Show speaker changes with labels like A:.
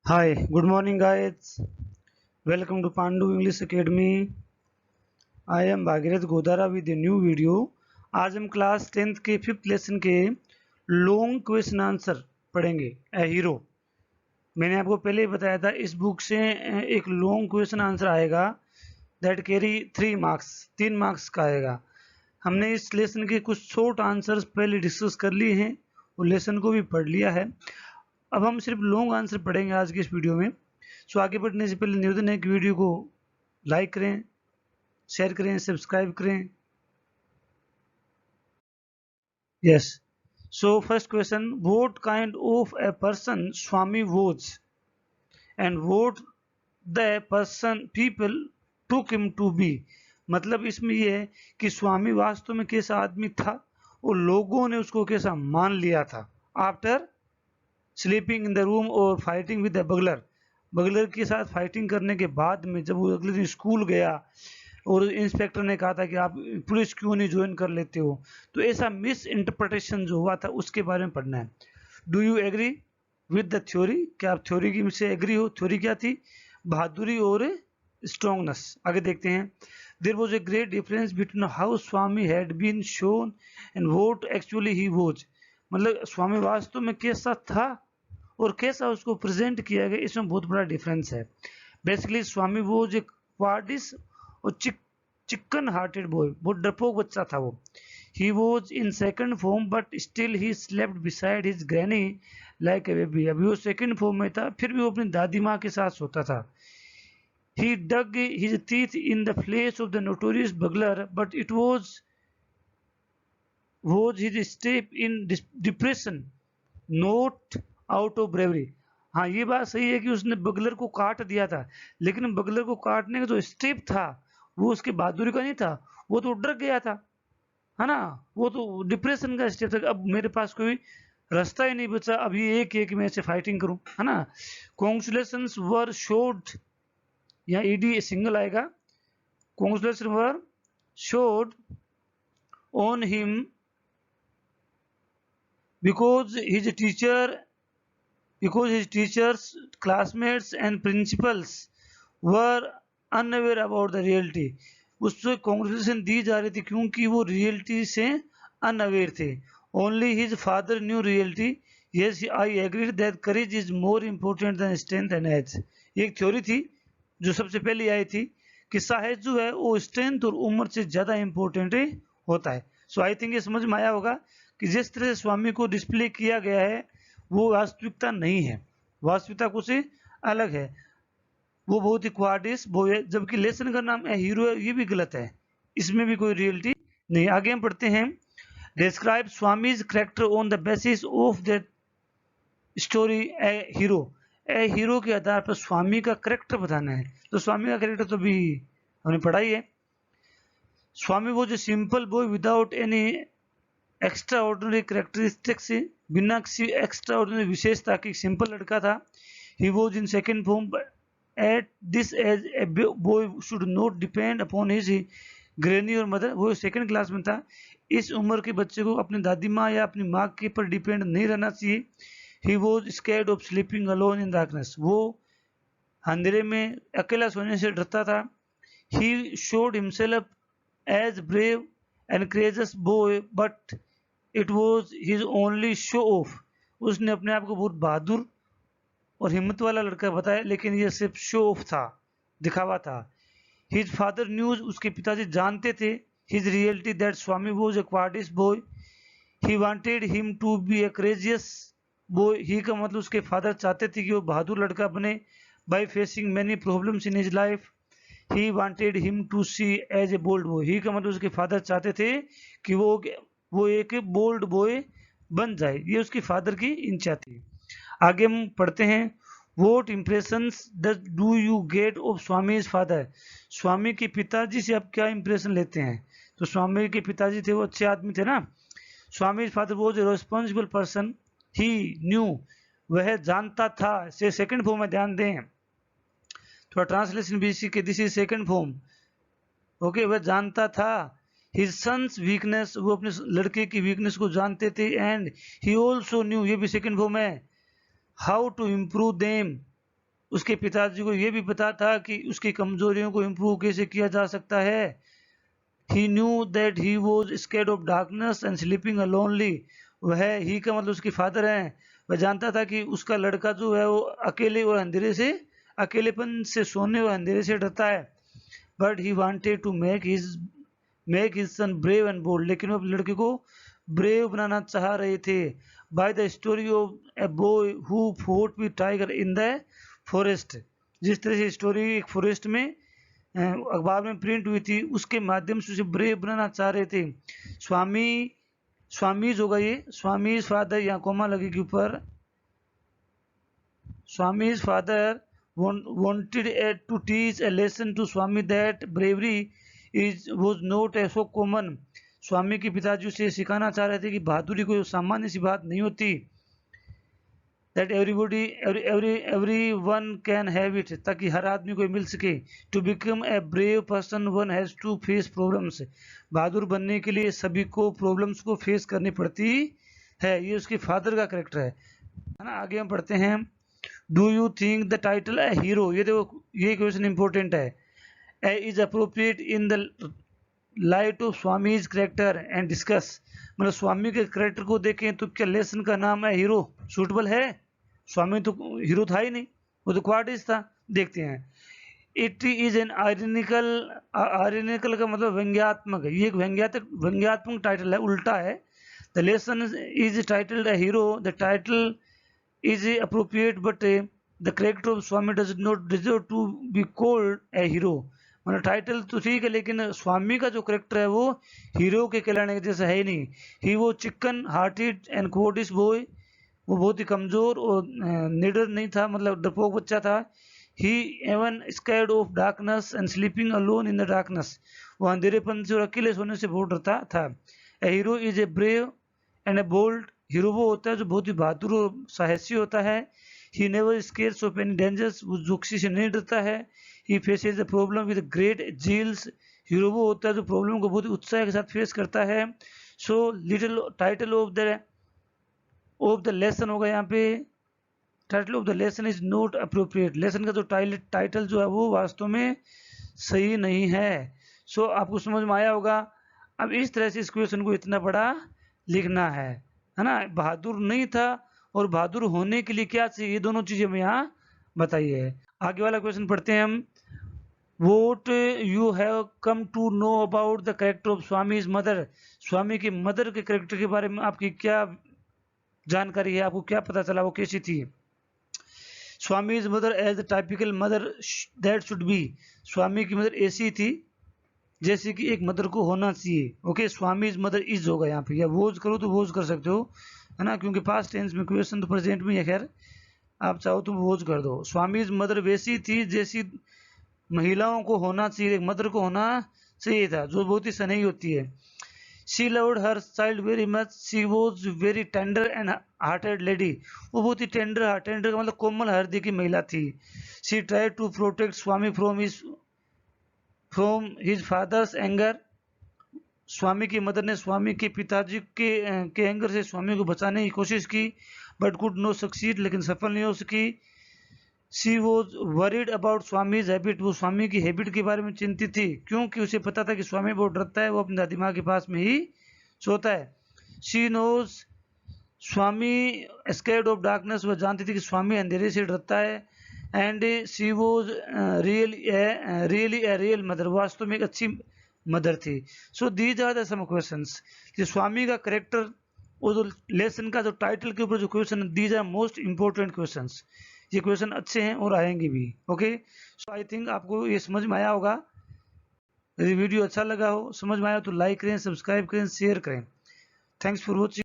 A: Hi, good morning, guys. Welcome to Pandu English Academy. I am Bhagirath Godara with new video. आज हम class 10th के 5th lesson के long question answer पढ़ेंगे। ए hero, मैंने आपको पहले ही बताया था इस बुक से एक लॉन्ग क्वेश्चन आंसर आएगा दैट कैरी 3 मार्क्स, 3 मार्क्स का आएगा। हमने इस लेसन के कुछ शॉर्ट आंसर्स पहले डिस्कस कर लिए हैं और लेसन को भी पढ़ लिया है। अब हम सिर्फ लॉन्ग आंसर पढ़ेंगे आज की इस वीडियो में। सो आगे बढ़ने से पहले निवेदन है कि वीडियो को लाइक करें, शेयर करें, सब्सक्राइब करें। Yes, so first question, what kind of a person Swami was and what the person people took him to be. मतलब इसमें यह है कि स्वामी वास्तव में कैसा आदमी था और लोगों ने उसको कैसा मान लिया था। After sleeping in the room और fighting with the burglar, burglar के साथ फाइटिंग करने के बाद में जब वो अगले दिन स्कूल गया और इंस्पेक्टर ने कहा था कि आप पुलिस क्यों नहीं ज्वाइन कर लेते हो, तो ऐसा मिस इंटरप्रिटेशन जो हुआ था उसके बारे में पढ़ना है। Do you agree with the theory, क्या आप थ्योरी की से एग्री हो? थ्योरी क्या थी? बहादुरी और स्ट्रॉन्गनेस। आगे देखते हैं। There was a great difference between how Swami had been shown and what actually he was. मतलब स्वामी वास्तव में कैसा था और कैसा उसको प्रेजेंट किया गया, इसमें बहुत बड़ा डिफरेंस है। बेसिकली स्वामी वो जो क्वाडिस और चिकन हार्टेड बॉय, बहुत डरपोक बच्चा था वो। ही was in second form but still he slept beside his granny like a baby. अभी वो सेकंड फॉर्म में था, फिर भी वो अपनी दादी माँ के साथ सोता था। He dug his teeth in the flesh of the notorious burglar, but it was his step in depression, not out of bravery। हाँ, ये बात सही है कि उसने बगलर को काट दिया था, लेकिन बगलर को काटने का जो स्टेप था वो उसके बहादुरी का नहीं था, वो तो डर गया था, है ना। वो तो डिप्रेशन का स्टेप था। अब मेरे पास कोई रास्ता ही नहीं बचा, अब ये एक मैं से फाइटिंग करूं, है ना। कॉन्ग्रेचुलेशंस वर शोड, यहाँ ईडी सिंगल आएगा। Congratulation were showed on him because his teacher because his teachers, classmates and principals were unaware about the reality। उससे कॉन्ग्रेचुलेशन दी जा रही थी क्योंकि वो रियलिटी से अनअवेयर थे। Only his father knew reality. Yes, I agree that courage is more important than strength and age. ये एक थ्योरी थी जो सबसे पहले आई थी कि साहस जो है वो स्ट्रेंथ और उम्र से ज्यादा इंपॉर्टेंट होता है। सो आई थिंक ये समझ में आया होगा कि जिस तरह से स्वामी को डिस्प्ले किया गया है वो वास्तविकता नहीं है, वास्तविकता कुछ अलग है। वो बहुत ही क्वाडिस वो है, जबकि लेसन का नाम हीरो है, ये भी गलत है, इसमें भी कोई रियलिटी नहीं। आगे हम पढ़ते हैं। Describe Swami's character on the basis of the story a hero. A hero के आधार पर स्वामी का करेक्टर बताना है। तो स्वामी का करेक्टर तो भी हमने पढ़ा ही है। स्वामी वो जो simple boy without any extra ordinary characteristics, बिना किसी एक्स्ट्रा ऑर्डिनरी विशेषता की सिंपल लड़का था। He was in second form at this age a boy should not depend upon his granny और मदर। वो सेकेंड क्लास में था। इस उम्र के बच्चे को अपनी दादी माँ या अपनी माँ के पर डिपेंड नहीं रहना चाहिए। He was scared of sleeping alone in darkness. वो अंधेरे में अकेला सोने से डरता था। He showed himself as brave and courageous boy but it was his only show off। उसने अपने आप को बहुत बहादुर और हिम्मत वाला लड़का बताया, लेकिन ये सिर्फ शो ऑफ था, दिखावा था। हिज फादर न्यूज, उसके पिताजी जानते थे his reality that Swami was a cowardice boy. He wanted him to be a courageous boy. He का मतलब उसके फादर चाहते थे कि वो बहादुर लड़का बने। By facing many problems in his life he wanted him to see as a bold boy. He का मतलब उसके फादर चाहते थे कि वो एक बोल्ड बॉय बन जाए, ये उसके फादर की इच्छा थी। आगे हम पढ़ते हैं। What impressions do you get of Swami father. Swami के पिताजी से आप क्या इंप्रेशन लेते हैं? तो स्वामी के पिताजी थे वो अच्छे आदमी थे ना। Swami father was a responsible person. He knew, वह जानता था। से सेकंड फॉर्म में ध्यान दें, थोड़ा ट्रांसलेशन भी सीखे। This is second form, okay. वह जानता था हिज सन्स वीकनेस, वो अपने लड़के की वीकनेस को जानते थे। एंड ही ऑल्सो न्यू, ये भी सेकंड फॉर्म है, हाउ टू इम्प्रूव देम उसके पिताजी को ये भी पता था कि उसकी कमजोरियों को इम्प्रूव कैसे किया जा सकता है। He knew that he was scared of darkness and sleeping alonely। वह ही का मतलब उसके फादर हैं। वह जानता था कि उसका लड़का जो है वो अकेले और अंधेरे से, अकेलेपन से सोने और अंधेरे से डरता है। But he wanted to make his son brave and bold. लेकिन वो अपने लड़के को ब्रेव बनाना चाह रहे थे। By the story of a boy who fought with tiger in the forest. जिस तरह से स्टोरी एक फॉरेस्ट में अखबार में प्रिंट हुई थी, उसके माध्यम से उसे ब्रेव बनाना चाह रहे थे। स्वामी स्वामीज होगा ये, स्वामीज फादर, यहाँ कोमा लगेगी ऊपर। Swami's father wanted to teach a lesson to Swami that bravery was not so common। स्वामी के पिताजी उसे सिखाना चाह रहे थे कि बहादुरी कोई सामान्य सी बात नहीं होती। that everyone can have it, ताकि हर आदमी को मिल सके। to become a brave person one has to face problems। बहादुर बनने के लिए सभी को प्रॉब्लम्स को फेस करनी पड़ती है। ये उसके फादर का कैरेक्टर है ना। आगे हम पढ़ते हैं। Do you think the title a hero, ये देखो ये क्वेश्चन इंपॉर्टेंट है। A is appropriate in the light of Swami's character and discuss. मतलब स्वामी के कैरेक्टर को देखें तो क्या लेसन का नाम है हीरो सूटेबल है? स्वामी तो हीरो था ही नहीं, वो तो क्वार्टिस्ट था। देखते हैं। It is an ironical, ironical का मतलब व्यंग्यात्मक है। ये एक व्यंग्यात्मक टाइटल है, उल्टा है। The lesson is titled A hero. The title is appropriate but the character of Swami does not deserve to be called a hero। मतलब टाइटल तो ठीक है लेकिन स्वामी का जो करेक्टर है वो हीरो के कहलाने के जैसा है ही नहीं। ही वो चिकन हार्टेड एंड कोवर्डिस बॉय, वो बहुत ही कमजोर और निडर नहीं था, मतलब डरपोक बच्चा था। He even scared of darkness and sleeping alone in the darkness. वो अंधेरेपन से और अकेले सोने से बहुत डरता था। A hero is a brave and a bold. Hero वो होता है जो बहुत ही बहादुर और साहसी होता है। He never scares of any dangers, वो जोखिम से नहीं डरता है। He faces the problem with great zeals. Hero वो होता है जो प्रॉब्लम को बहुत ही उत्साह के साथ फेस करता है। So little title of the lesson होगा यहाँ पे। Title of the lesson is not appropriate. Lesson का जो टाइटल जो है वो वास्तव में सही नहीं है। सो आपको समझ में आया होगा। अब इस तरह से इस क्वेश्चन को इतना बड़ा लिखना है ना। बहादुर नहीं था और बहादुर होने के लिए क्या चाहिए, ये दोनों चीजें हमें यहाँ बताई है। आगे वाला क्वेश्चन पढ़ते हैं हम। What you have come to know about the character of Swami's mother. Swami की मदर के कैरेक्टर के बारे में आपकी क्या जानकारी है, आपको क्या पता चला, वो कैसी थी? Swami's mother as the typical mother that should be. Swami की मदर ऐसी थी जैसे कि एक मदर को होना चाहिए। ओके, स्वामीज मदर इज होगा यहाँ पे, या वोज करो तो वोज कर सकते हो, है ना, क्योंकि पास्ट टेंस में क्वेश्चन तो प्रेजेंट में है। खैर आप चाहो तो वोज कर दो। स्वामीज मदर वैसी थी जैसी महिलाओं को होना चाहिए, एक मदर को होना चाहिए था, जो बहुत ही स्नेही होती है। She loved her child very much. She was very tender and hearted lady. वो बहुत ही टेंडर का मतलब कोमल हृदय की महिला थी। She tried to protect Swami from his father's anger. Swami की मदर ने स्वामी के पिताजी के एंगर से स्वामी को बचाने की कोशिश की, बट कुड नो सक्सीड, लेकिन सफल नहीं हो सकी। She was worried about Swami's habit. वो स्वामी की हैबिट के बारे में चिंतित थी, क्योंकि उसे पता था कि स्वामी बहुत डरता है, वो अपनी दादी माँ के पास में ही सोता है। She knows Swami scared of darkness. वह जानती थी कि स्वामी अंधेरे से डरता है। And she was really a real mother. वास्तव में एक अच्छी मदर थी। So these are the some questions. Swami का करेक्टर और जो लेसन का जो टाइटल के ऊपर जो question, these are most important questions. ये क्वेश्चन अच्छे हैं और आएंगे भी। ओके, सो आई थिंक आपको ये समझ में आया होगा। यदि वीडियो अच्छा लगा हो, समझ में आया तो लाइक करें, सब्सक्राइब करें, शेयर करें। Thanks for watching.